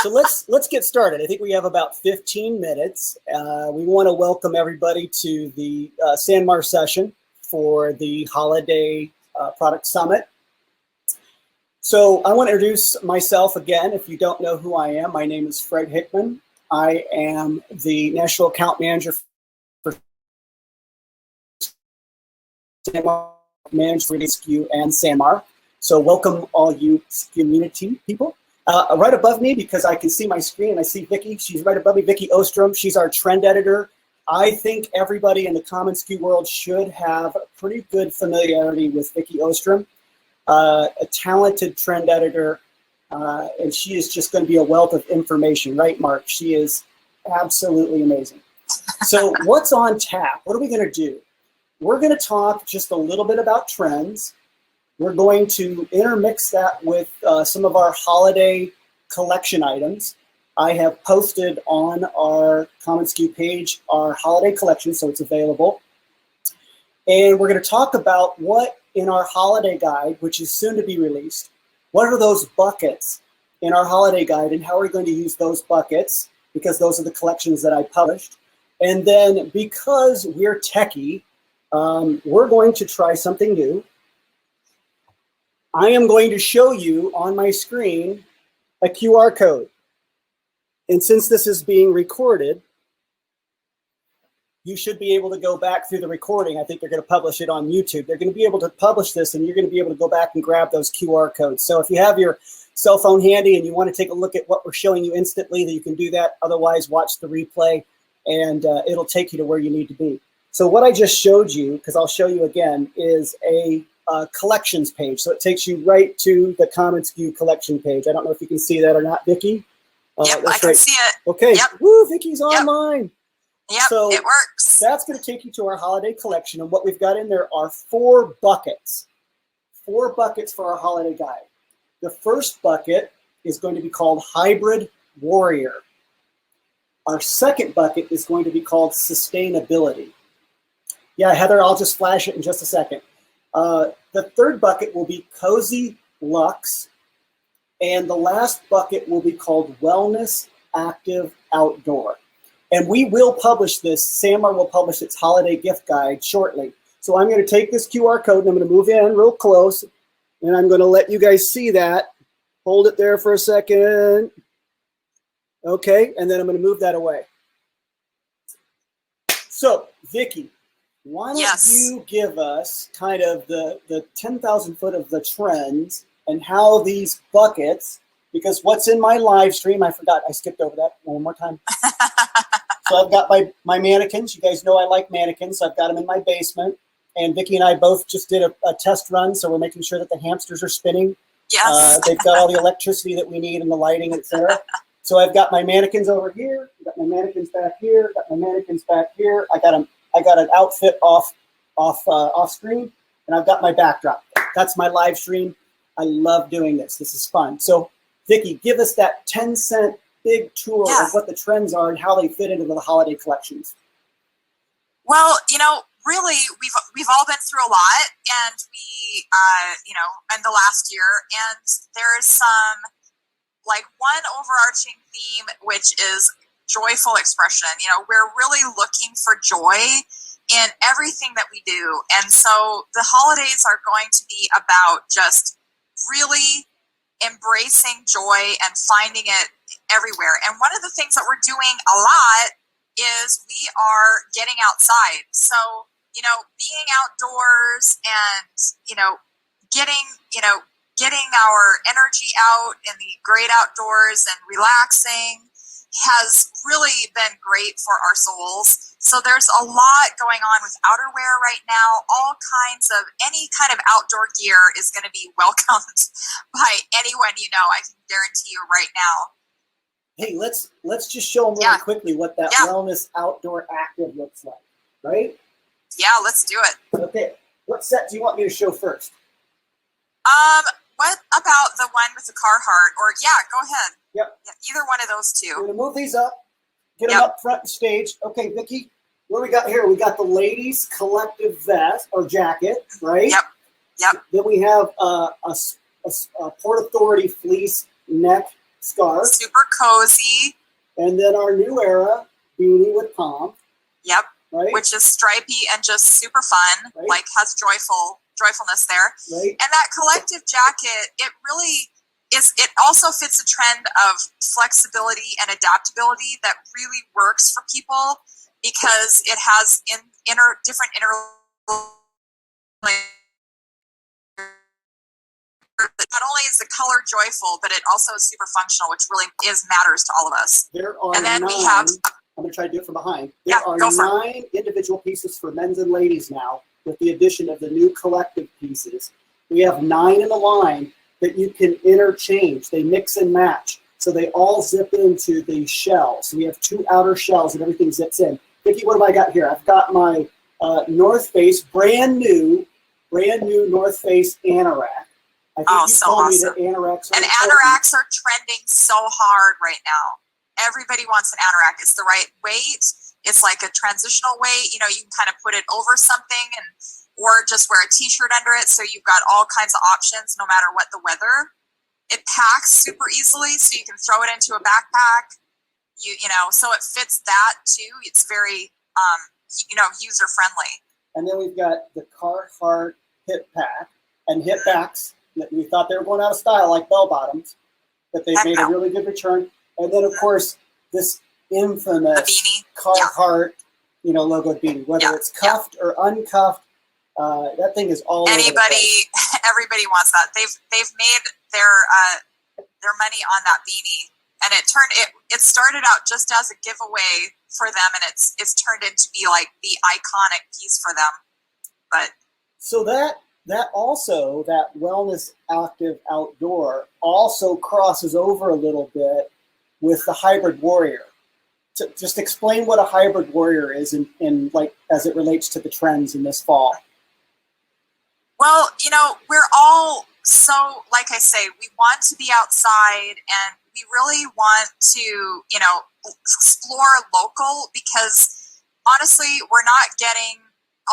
So let's get started. I think we have about 15 minutes. We want to welcome everybody to the SanMar session for the Holiday Product Summit. So I want to introduce myself again. If you don't know who I am, my name is Fred Hickman. I am the National Account Manager for SanMar, Management SKU and SanMar. So welcome all you community people. Right above me, because I can see my screen and I see Vicki. She's right above me, Vicki Ostrom. She's our trend editor. I think everybody in the commonsku world should have a pretty good familiarity with Vicki Ostrom, a talented trend editor, and she is just going to be a wealth of information, right, Mark? She is absolutely amazing. So what's on tap? What are we going to do? We're going to talk just a little bit about trends. We're going to intermix that with some of our holiday collection items. I have posted on our commonsku page our holiday collection, so it's available. And we're going to talk about what in our holiday guide, which is soon to be released, what are those buckets in our holiday guide and how are we going to use those buckets, because those are the collections that I published. And then because we're techie, we're going to try something new. I am going to show you on my screen a QR code. And since this is being recorded, you should be able to go back through the recording. I think they're going to publish it on YouTube. They're going to be able to publish this and you're going to be able to go back and grab those QR codes. So if you have your cell phone handy and you want to take a look at what we're showing you instantly, that you can do that. Otherwise, watch the replay and it'll take you to where you need to be. So what I just showed you, because I'll show you again, is a collections page. So it takes you right to the commonsku collection page. I don't know if you can see that or not, Vicki. Yep, I can see it. Okay, yep. Woo, Vicki's online. Yep, so it works. That's going to take you to our holiday collection. And what we've got in there are 4 buckets. 4 buckets for our holiday guide. The first bucket is going to be called Hybrid Warrior. Our second bucket is going to be called Sustainability. Yeah, Heather, I'll just flash it in just a second. The third bucket will be Cozy Luxe, and the last bucket will be called Wellness Active Outdoor. And we will publish this, SanMar will publish its holiday gift guide shortly. So I'm going to take this QR code and I'm going to move in real close, and I'm going to let you guys see that. Hold it there for a second. Okay, and then I'm going to move that away. So, Vicki, why don't you give us kind of the 10,000 foot of the trends and how these buckets, because what's in my live stream, I forgot, I skipped over that one more time. So I've got my mannequins. You guys know I like mannequins, so I've got them in my basement. And Vicki and I both just did a test run, so we're making sure that the hamsters are spinning. Yes. They've got all the electricity that we need and the lighting, etc. So I've got my mannequins over here, I've got my mannequins back here, got my mannequins back here. I got an outfit off screen, and I've got my backdrop. That's my live stream. I love doing this. This is fun. So, Vicki, give us that 10-cent big tour of what the trends are and how they fit into the holiday collections. Well, you know, really, we've all been through a lot, and we, you know, in the last year, and there's some, like, one overarching theme, which is joyful expression. You know, we're really looking for joy in everything that we do. And so the holidays are going to be about just really embracing joy and finding it everywhere. And one of the things that we're doing a lot is we are getting outside. So, you know, being outdoors and, you know, getting our energy out in the great outdoors and relaxing has really been great for our souls. So there's a lot going on with outerwear right now. All kinds of, any kind of outdoor gear is going to be welcomed by anyone you know. I can guarantee you right now. Hey, let's just show them really quickly what that Wellness Outdoor Active looks like, right? Yeah, let's do it. Okay, what set do you want me to show first? What about the one with the Carhartt? Or go ahead. Yep. Yeah, either one of those two. We're gonna move these up, get them up front and stage. Okay, Vicki, what do we got here? We got the ladies' collective vest or jacket, right? Yep. Yep. Then we have a Port Authority fleece neck scarf. Super cozy. And then our new era beanie with palm. Yep. Right. Which is stripy and just super fun. Right. Like has joyfulness there. Right. And that collective jacket, it really is. It also fits a trend of flexibility and adaptability that really works for people because it has different not only is the color joyful, but it also is super functional, which really matters to all of us. There are and then 9, we have. I'm going to try to do it from behind. There Yeah, are go for 9 individual pieces for men's and ladies now, with the addition of the new collective pieces. We have 9 in the line that you can interchange. They mix and match. So they all zip into the shell. So we have 2 outer shells and everything zips in. Vicki, what have I got here? I've got my North Face, brand new North Face anorak. I think you so told awesome. me that anoraks are And anoraks are trending so hard right now. Everybody wants an anorak. It's the right weight. It's like a transitional weight. You know, you can kind of put it over something or just wear a t-shirt under it. So you've got all kinds of options no matter what the weather. It packs super easily, so you can throw it into a backpack. You know, so it fits that too. It's very, user friendly. And then we've got the Carhartt hip pack and hip backs. We thought they were going out of style like bell bottoms, but they made a really good return. And then, of course, this infamous Carhartt, logo beanie, whether it's cuffed or uncuffed, that thing is all over the place. Everybody wants that. They've made their money on that beanie, and it started out just as a giveaway for them, and it's turned into be like the iconic piece for them. But so that also, that wellness active outdoor also crosses over a little bit with the hybrid warrior. So just explain what a hybrid warrior is in like as it relates to the trends in this fall. Well, we're all so, like I say, we want to be outside and we really want to, explore local because honestly, we're not getting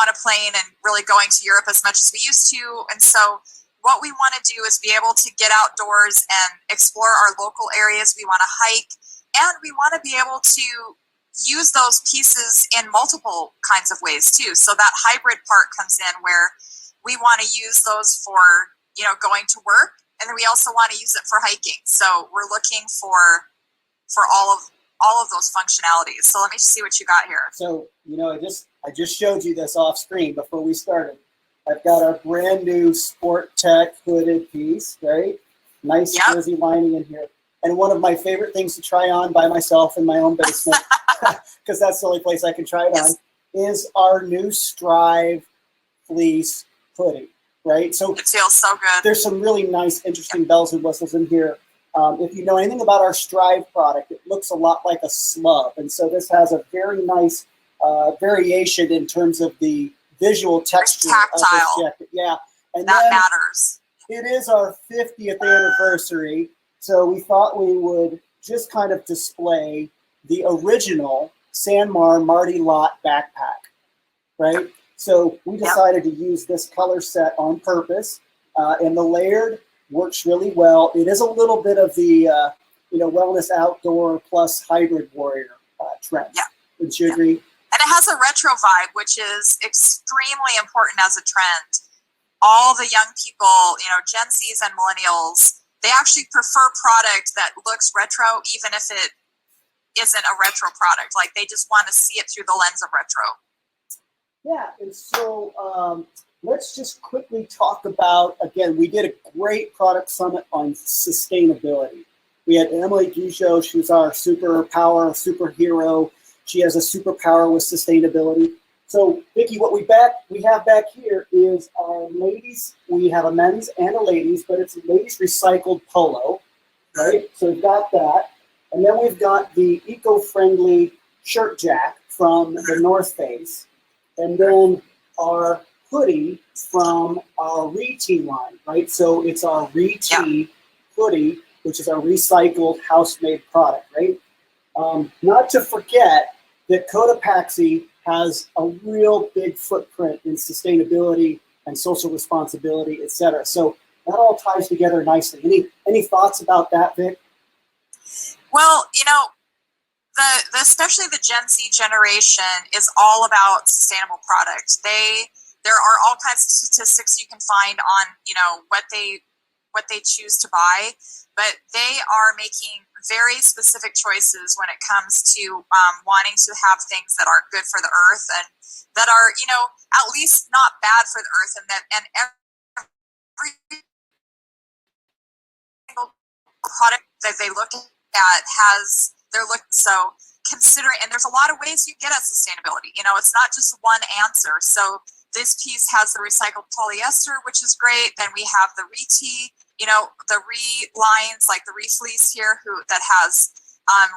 on a plane and really going to Europe as much as we used to. And so what we want to do is be able to get outdoors and explore our local areas. We want to hike and we want to be able to use those pieces in multiple kinds of ways too. So that hybrid part comes in where we want to use those for, going to work. And then we also want to use it for hiking. So we're looking for all of those functionalities. So let me see what you got here. So, I just showed you this off screen before we started. I've got our brand new Sport Tech hooded piece, right? Nice jersey lining in here. And one of my favorite things to try on by myself in my own basement, because that's the only place I can try it on, is our new Strive fleece hoodie, right? So it feels so good. There's some really nice, interesting bells and whistles in here. If you know anything about our Strive product, it looks a lot like a slub. And so this has a very nice variation in terms of the visual texture of this jacket. Yeah. And that matters. It is our 50th anniversary. So we thought we would just kind of display the original SanMar Marty Lott backpack, right? So we decided to use this color set on purpose, and the layered works really well. It is a little bit of the, wellness outdoor plus hybrid warrior trend. Yeah. Would you agree? And it has a retro vibe, which is extremely important as a trend. All the young people, Gen Zs and millennials, they actually prefer product that looks retro, even if it isn't a retro product. Like they just want to see it through the lens of retro. Yeah, and so let's just quickly talk about, again, we did a great product summit on sustainability. We had Emily Guijo, she's our superhero. She has a superpower with sustainability. So, Vicki, what we have back here is our ladies. We have a men's and a ladies, but it's a ladies recycled polo, right? So we've got that. And then we've got the eco-friendly shirt jack from the North Face. And then our hoodie from our Re-Tee line, right? So it's our Re-Tee hoodie, which is our recycled house-made product, right? Not to forget that Cotopaxi has a real big footprint in sustainability and social responsibility, et cetera. So that all ties together nicely. Any thoughts about that, Vic? Well, the especially the Gen Z generation is all about sustainable products. There are all kinds of statistics you can find on what they choose to buy, but they are making very specific choices when it comes to wanting to have things that are good for the earth and that are at least not bad for the earth, and every single product that they look at has they're looking so considering, and there's a lot of ways you get at sustainability. It's not just one answer. So this piece has the recycled polyester, which is great. Then we have the re-tee, the re-lines, like the re-fleece here, that has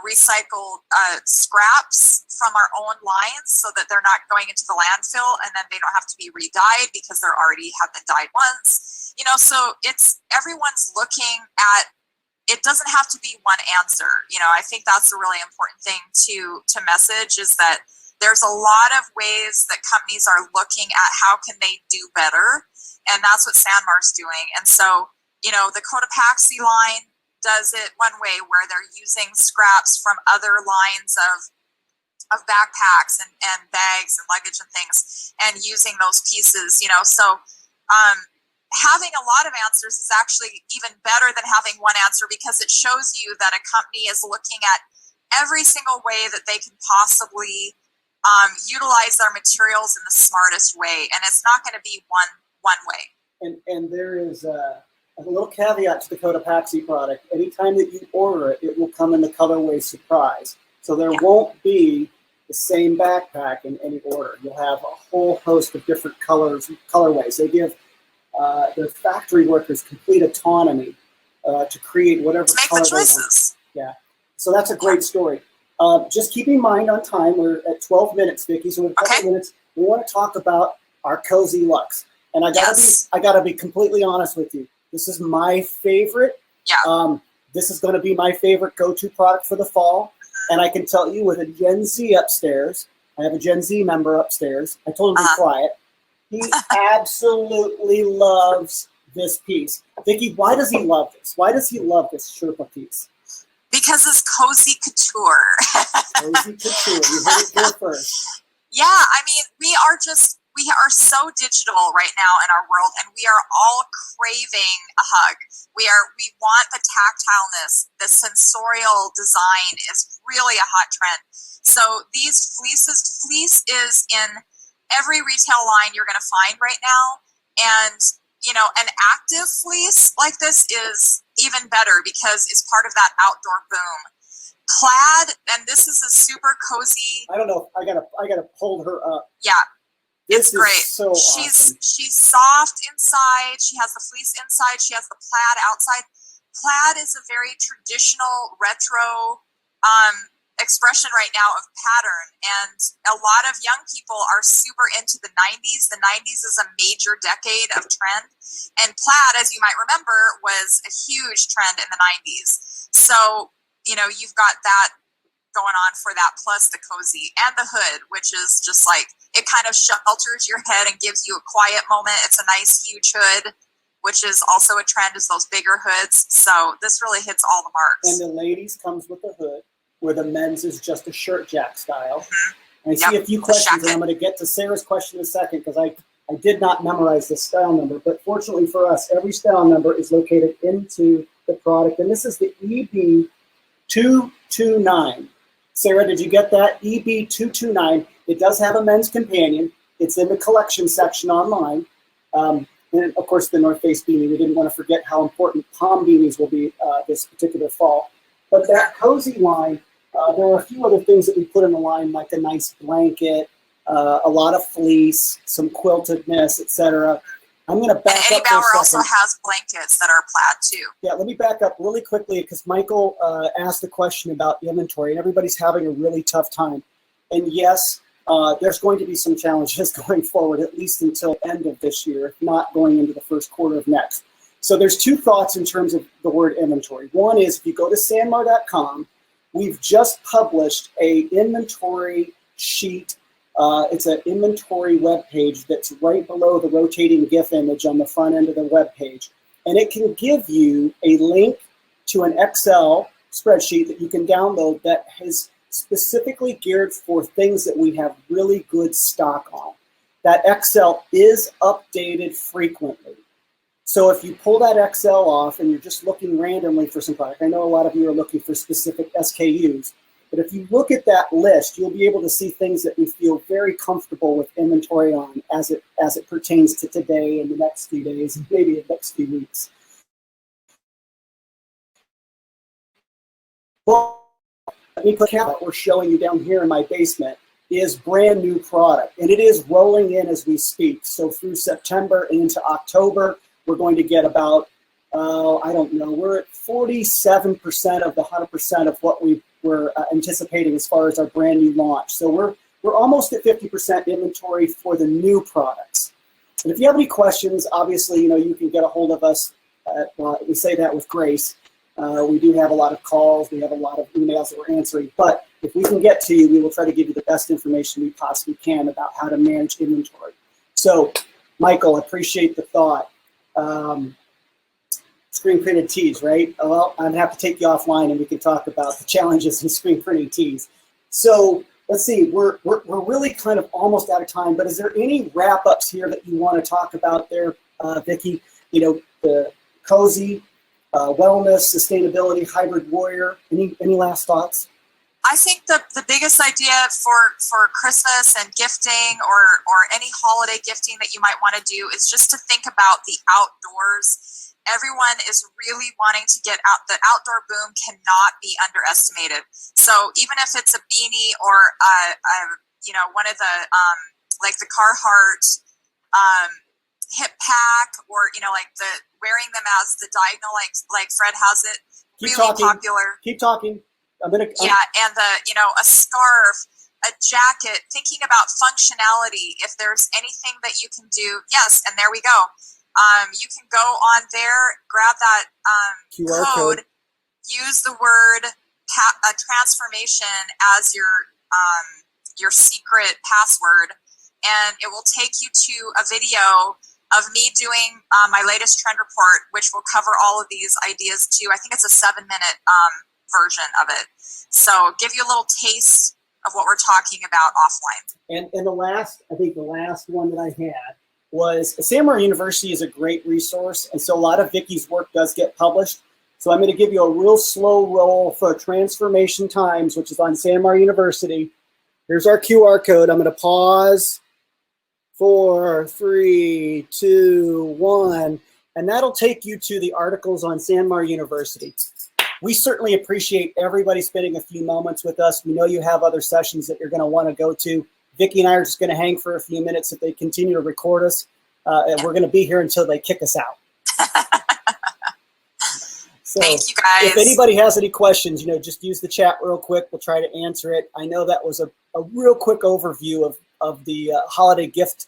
recycled scraps from our own lines so that they're not going into the landfill, and then they don't have to be re-dyed because they're already have been dyed once. So it's everyone's looking at. It doesn't have to be one answer. I think that's a really important thing to message, is that there's a lot of ways that companies are looking at how can they do better, and that's what SanMar's doing. And so, the Cotopaxi line does it one way, where they're using scraps from other lines of backpacks and bags and luggage and things, and using those pieces. So having a lot of answers is actually even better than having one answer, because it shows you that a company is looking at every single way that they can possibly utilize their materials in the smartest way, and it's not going to be one way. And there is a little caveat to the Cotopaxi product. Anytime that you order it, it will come in the colorway surprise. So there won't be the same backpack in any order. You'll have a whole host of different colorways. They give their factory workers complete autonomy to create whatever color they want. Yeah, so that's a great story. Just keep in mind on time, we're at 12 minutes, Vicki. So in a couple minutes, we want to talk about our Cozy Luxe. And I gotta be completely honest with you. This is my favorite. Yeah. This is going to be my favorite go-to product for the fall. And I can tell you, with a Gen Z upstairs, I have a Gen Z member upstairs. I told him to try it. He absolutely loves this piece. Vicki, why does he love this? Why does he love this Sherpa piece? Because it's cozy couture. Cozy couture. You heard it here first. Yeah, I mean, we are so digital right now in our world, and we are all craving a hug. We want the tactileness. The sensorial design is really a hot trend. So these fleece is in every retail line you're going to find right now. And, an active fleece like this is even better because it's part of that outdoor boom. Plaid, and this is a super cozy. I don't know. I gotta hold her up. Yeah. This it's great. Is so awesome. She's soft inside. She has the fleece inside. She has the plaid outside. Plaid is a very traditional retro expression right now of pattern, and a lot of young people are super into the 90s. The 90s is a major decade of trend, and plaid, as you might remember, was a huge trend in the 90s. So you've got that going on for that, plus the cozy and the hood, which is just like, it kind of shelters your head and gives you a quiet moment. It's a nice huge hood, which is also a trend, is those bigger hoods. So this really hits all the marks. And the ladies comes with the hood, where the men's is just a shirt jack style. Mm-hmm. And I see a few questions, and I'm going to get to Sarah's question in a second, because I did not memorize this style number, but fortunately for us, every style number is located into the product, and this is the EB229. Sarah, did you get that? EB229. It does have a men's companion. It's in the collection section online. And of course, the North Face beanie. We didn't want to forget how important palm beanies will be this particular fall. But that cozy line, there are a few other things that we put in the line, like a nice blanket, a lot of fleece, some quiltedness, etc. I'm going to back up for a second. Eddie Bauer also has blankets that are plaid too. Yeah, let me back up really quickly, because Michael asked the question about inventory, and everybody's having a really tough time. And yes, there's going to be some challenges going forward, at least until end of this year, if not going into the first quarter of next. So there's two thoughts in terms of the word inventory. One is, if you go to sanmar.com, we've just published a inventory sheet. It's an inventory web page that's right below the rotating GIF image on the front end of the web page. And it can give you a link to an Excel spreadsheet that you can download that is specifically geared for things that we have really good stock on. That Excel is updated frequently. So if you pull that Excel off and you're just looking randomly for some product, I know a lot of you are looking for specific SKUs, but if you look at that list, you'll be able to see things that we feel very comfortable with inventory on as it pertains to today and the next few days and maybe the next few weeks. Well, let me click out what we're showing you down here in my basement is brand new product, and it is rolling in as we speak. So through September and into October, we're going to get about, I don't know, we're at 47% of the 100% of what we were anticipating as far as our brand new launch. So we're almost at 50% inventory for the new products. And if you have any questions, obviously, you can get a hold of us. We say that with grace. We do have a lot of calls. We have a lot of emails that we're answering. But if we can get to you, we will try to give you the best information we possibly can about how to manage inventory. So, Michael, appreciate the thought. Screen printed tees, right? Well, I'm gonna have to take you offline and we can talk about the challenges in screen printing tees. So let's see, we're really kind of almost out of time, but is there any wrap ups here that you want to talk about there, Vicki? The cozy, wellness, sustainability, hybrid warrior. Any last thoughts? I think the biggest idea for Christmas and gifting or any holiday gifting that you might want to do is just to think about the outdoors. Everyone is really wanting to get out. The outdoor boom cannot be underestimated. So even if it's a beanie or one of the like the Carhartt hip pack or like the wearing them as the diagonal like Fred has it, popular. Keep talking. And a scarf, a jacket, thinking about functionality. If there's anything that you can do, yes, and there we go. You can go on there, grab that QR code, use the word transformation as your secret password, and it will take you to a video of me doing my latest trend report, which will cover all of these ideas too. I think it's a 7-minute version of it. So give you a little taste of what we're talking about offline. And the last one that I had was SanMar University is a great resource. And so a lot of Vicki's work does get published. So I'm going to give you a real slow roll for Transformation Times, which is on SanMar University. Here's our QR code. I'm going to pause. 4, 3, 2, 1. And that'll take you to the articles on SanMar University. We certainly appreciate everybody spending a few moments with us. We know you have other sessions that you're going to want to go to. Vicki and I are just going to hang for a few minutes if they continue to record us. And we're going to be here until they kick us out. So thank you, guys. If anybody has any questions, just use the chat real quick. We'll try to answer it. I know that was a real quick overview of the holiday gift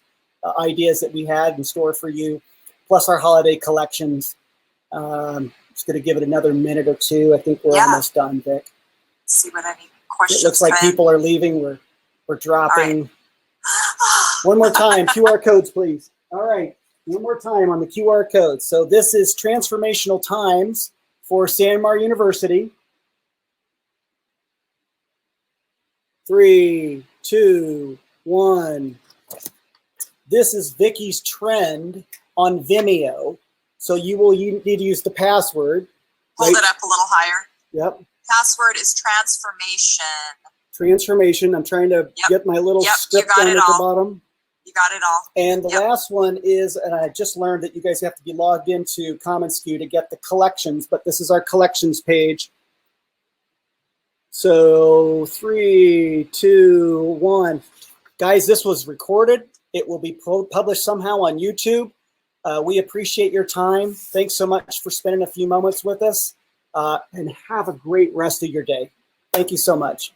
ideas that we had in store for you, plus our holiday collections. Just going to give it another minute or two. I think we're almost done, Vic. Let's see what any questions. It looks like people are leaving. We're dropping. Right. One more time, QR codes, please. All right, one more time on the QR codes. So this is Transformational Times for SanMar University. 3, 2, 1. This is Vicki's trend on Vimeo. So you need to use the password. Hold it up a little higher. Yep. Password is transformation. Transformation. I'm trying to get my little script down at the bottom. You got it all. And the last one is, and I just learned that you guys have to be logged into commonsku to get the collections, but this is our collections page. So 3, 2, 1. Guys, this was recorded. It will be published somehow on YouTube. We appreciate your time. Thanks so much for spending a few moments with us, and have a great rest of your day. Thank you so much.